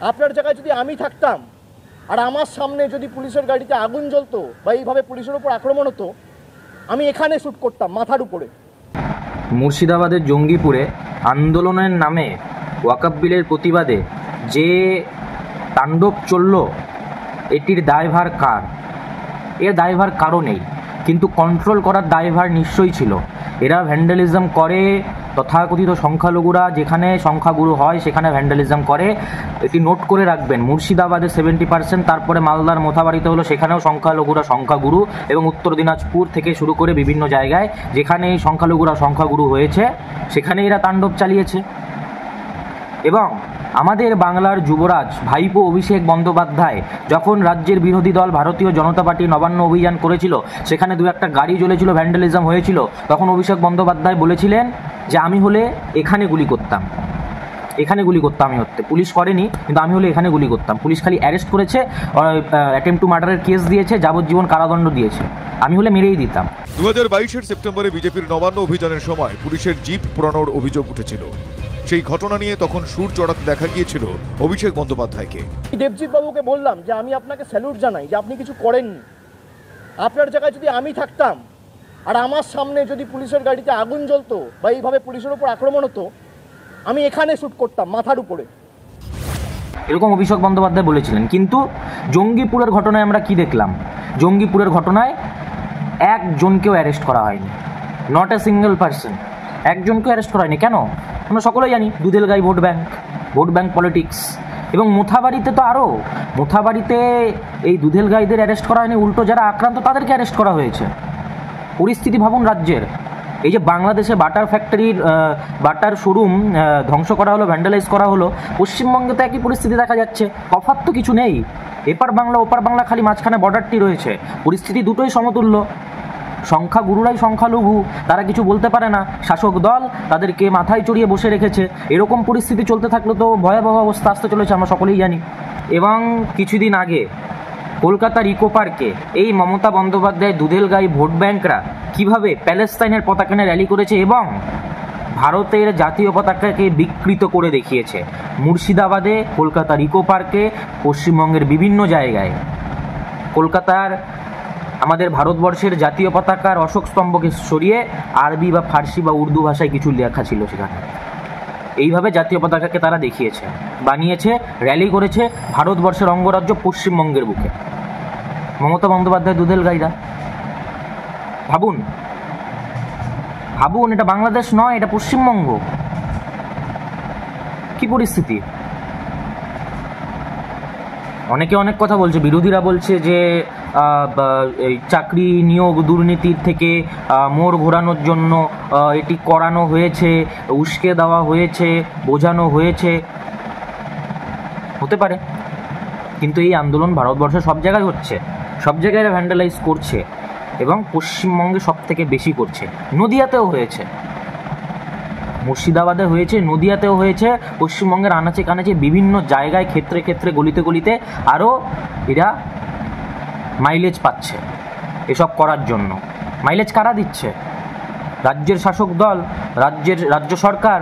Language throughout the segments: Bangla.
আপনার জায়গায় যদি আমি থাকতাম আর আমার সামনে যদি পুলিশের গাড়িতে আগুন জ্বলতো বা এইভাবে পুলিশের উপর আক্রমণ হতো, আমি এখানে শ্যুট করতাম মাথার উপরে। মুর্শিদাবাদের জঙ্গিপুরে আন্দোলনের নামে ওয়াকফ বিলের প্রতিবাদে যে তাণ্ডব চলল, এটির দায়ভার কার? এর দায়ভার কারও নেই, কিন্তু কন্ট্রোল করার দায়ভার নিশ্চয়ই ছিল। এরা ভ্যান্ডালিজম করে, তথাকথিত সংখ্যালঘুরা যেখানে সংখ্যাগুরু হয় সেখানে ভ্যান্ডালিজম করে। এটি নোট করে রাখবেন, মুর্শিদাবাদে 70%, তারপরে মালদার মোথাবাড়িতে হলো, সেখানেও সংখ্যালঘুরা সংখ্যাগুরু, এবং উত্তর দিনাজপুর থেকে শুরু করে বিভিন্ন জায়গায় যেখানে এই সংখ্যালঘুরা সংখ্যাগুরু হয়েছে সেখানে এরা তাণ্ডব চালিয়েছে। এবং আমাদের বাংলার যুবরাজ ভাইপো অভিষেক বন্দ্যোপাধ্যায় যখন রাজ্যের বিরোধী দল ভারতীয় জনতা পার্টি নবান্ন অভিযান করেছিল, সেখানে দু একটা গাড়ি জ্বলেছিল, ভ্যান্ডালিজম হয়েছিল, তখন অভিষেক বন্দ্যোপাধ্যায় বলেছিলেন যে আমি হলে এখানে গুলি করতাম, এখানে গুলি করতাম। আমি হতে পুলিশ করেনি, কিন্তু আমি হলে এখানে গুলি করতাম। পুলিশ খালি অ্যারেস্ট করেছে, অ্যাটেম্প টু মার্ডারের কেস দিয়েছে, যাবজ্জীবন কারাদণ্ড দিয়েছে, আমি হলে মেরেই দিতাম। 2022-এর সেপ্টেম্বরে বিজেপির নবান্ন অভিযানের সময় পুলিশের জিপ পোড়ানোর অভিযোগ উঠেছিল। সেই ঘটনা নিয়ে তখন সুর চড়াতে দেখা গিয়েছিল অভিষেক বন্দ্যোপাধ্যায়কে। দেবজিৎ বাবুকে বললাম যে আমি আপনাকে স্যালুট জানাই যে আপনি কিছু করেননি। আপনার জায়গায় যদি আমি থাকতাম আর আমার সামনে যদি পুলিশের গাড়িতে আগুন জ্বলতো বা এইভাবে পুলিশের উপর আক্রমণ হতো, আমি এখানে শ্যুট করতাম মাথার উপরে। এরকম অভিষেক বন্দ্যোপাধ্যায় বলেছিলেন। কিন্তু জঙ্গিপুরের ঘটনায় আমরা কি দেখলাম? জঙ্গিপুরের ঘটনায় একজনকেও অ্যারেস্ট করা হয়নি, নট এ সিঙ্গেল পার্সন, একজনকেও অ্যারেস্ট করা হয়নি। কেন? আমরা সকলেই জানি দুধেলগাই ভোট ব্যাংক পলিটিক্স। এবং মোথাবাড়িতে তো আরও, মোথাবাড়িতে এই দুধেলগাইদের অ্যারেস্ট করা হয়নি, উল্টো যারা আক্রান্ত তাদেরকে অ্যারেস্ট করা হয়েছে। পরিস্থিতি ভাবুন রাজ্যের। এই যে বাংলাদেশে বাটার ফ্যাক্টরির বাটার শোরুম ধ্বংস করা হলো, ভ্যান্ডালাইজ করা হলো, পশ্চিমবঙ্গে তো একই পরিস্থিতি দেখা যাচ্ছে। তফাৎ তো কিছু নেই, এপার বাংলা ওপার বাংলা, খালি মাঝখানে বর্ডারটি রয়েছে। পরিস্থিতি দুটোই সমতুল্য। সংখ্যাগুরুরাই সংখ্যালঘু, তারা কিছু বলতে পারে না, শাসক দল তাদেরকে মাথায় চড়িয়ে বসে রেখেছে। এরকম পরিস্থিতি চলতে থাকলে তো ভয়াবহ অবস্থা আসতে চলেছে, আমরা সকলেই জানি। এবং কিছুদিন আগে কলকাতার ইকো পার্কে এই মমতা বন্দ্যোপাধ্যায় দুধেলগাই ভোট ব্যাংকরা কীভাবে প্যালেস্তাইনের পতাকা নিয়ে র্যালি করেছে এবং ভারতের জাতীয় পতাকাকে বিকৃত করে দেখিয়েছে। মুর্শিদাবাদে, কলকাতার ইকো পার্কে, পশ্চিমবঙ্গের বিভিন্ন জায়গায়। কলকাতার আমাদের ভারতবর্ষের জাতীয় পতাকার অশোক স্তম্ভকে সরিয়ে আরবি বা ফার্সি বা উর্দু ভাষায় কিছু লেখা ছিল সেখানে। এইভাবে জাতীয় পতাকাকে তারা দেখিয়েছে, বানিয়েছে, র্যালি করেছে ভারতবর্ষের অঙ্গরাজ্য পশ্চিমবঙ্গের বুকে। মমতা বন্দ্যোপাধ্যায় দুধেলগাইরা, ভাবুন ভাবুন, এটা বাংলাদেশ নয়, এটা পশ্চিমবঙ্গ। কি পরিস্থিতি! অনেকে অনেক কথা বলছে, বিরোধীরা বলছে যে এই চাকরি নিয়োগ দুর্নীতির থেকে মোড় ঘোরানোর জন্য এটি করানো হয়েছে, উস্কে দেওয়া হয়েছে, বোঝানো হয়েছে। হতে পারে, কিন্তু এই আন্দোলন ভারতবর্ষে সব জায়গায় হচ্ছে, সব জায়গায় ভ্যান্ডালাইজ করছে, এবং পশ্চিমবঙ্গে সব থেকে বেশি করছে। নদিয়াতেও হয়েছে, মুর্শিদাবাদে হয়েছে, নদিয়াতেও হয়েছে, পশ্চিমবঙ্গের আনাচে কানাচে বিভিন্ন জায়গায়, ক্ষেত্রে ক্ষেত্রে, গলিতে গলিতে আরও এরা মাইলেজ পাচ্ছে এসব করার জন্য। মাইলেজ কারা দিচ্ছে? রাজ্যের শাসক দল, রাজ্য সরকার,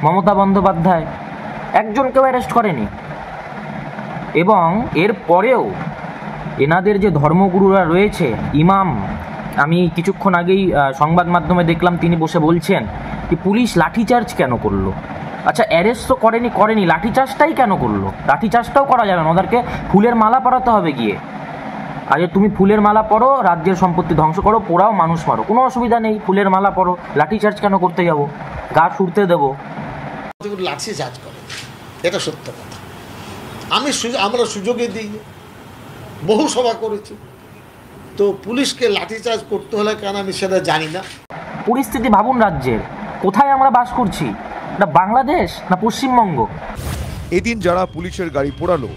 মমতা বন্দ্যোপাধ্যায়। একজনকেও অ্যারেস্ট করেনি। এবং এর পরেও এনাদের যে ধর্মগুরুরা রয়েছে, ইমাম, আমি কিছুক্ষণ আগেই সংবাদ মাধ্যমে দেখলাম তিনি বসে বলছেন যে পুলিশ লাঠিচার্জ কেন করলো। আচ্ছা, অ্যারেস্ট তো করেনি, লাঠিচার্জটাই কেন করলো? লাঠিচার্জটাও করা যাবে না, ওদেরকে ফুলের মালা পরাতে হবে গিয়ে। আরে তুমি ফুলের মালা পরো, রাজ্যের সম্পত্তি ধ্বংস করো, পোড়াও, মানুষ মারো, কোনো অসুবিধা নেই, ফুলের মালা পরো, লাঠিচার্জ কেন করতে যাবো? গা ছুটতে দেবো? লাঠিচার্জ করে, এটা সত্য কথা। আমরা সুযোগে দিই, বহু সভা করেছি, তো পুলিশকে লাঠিচার্জ করতে হলে কেন আমি সেটা জানি না। পরিস্থিতি ভাবুন রাজ্যের, কোথায় আমরা বাস করছি? এটা বাংলাদেশ না পশ্চিমবঙ্গ? এদিন যারা পুলিশের গাড়ি পোড়ালো,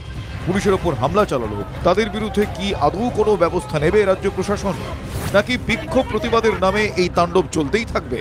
পুলিশের ওপর হামলা চালালো, তাদের বিরুদ্ধে কি আদৌ কোনো ব্যবস্থা নেবে রাজ্য প্রশাসন, নাকি বিক্ষোভ প্রতিবাদের নামে এই তাণ্ডব চলতেই থাকবে?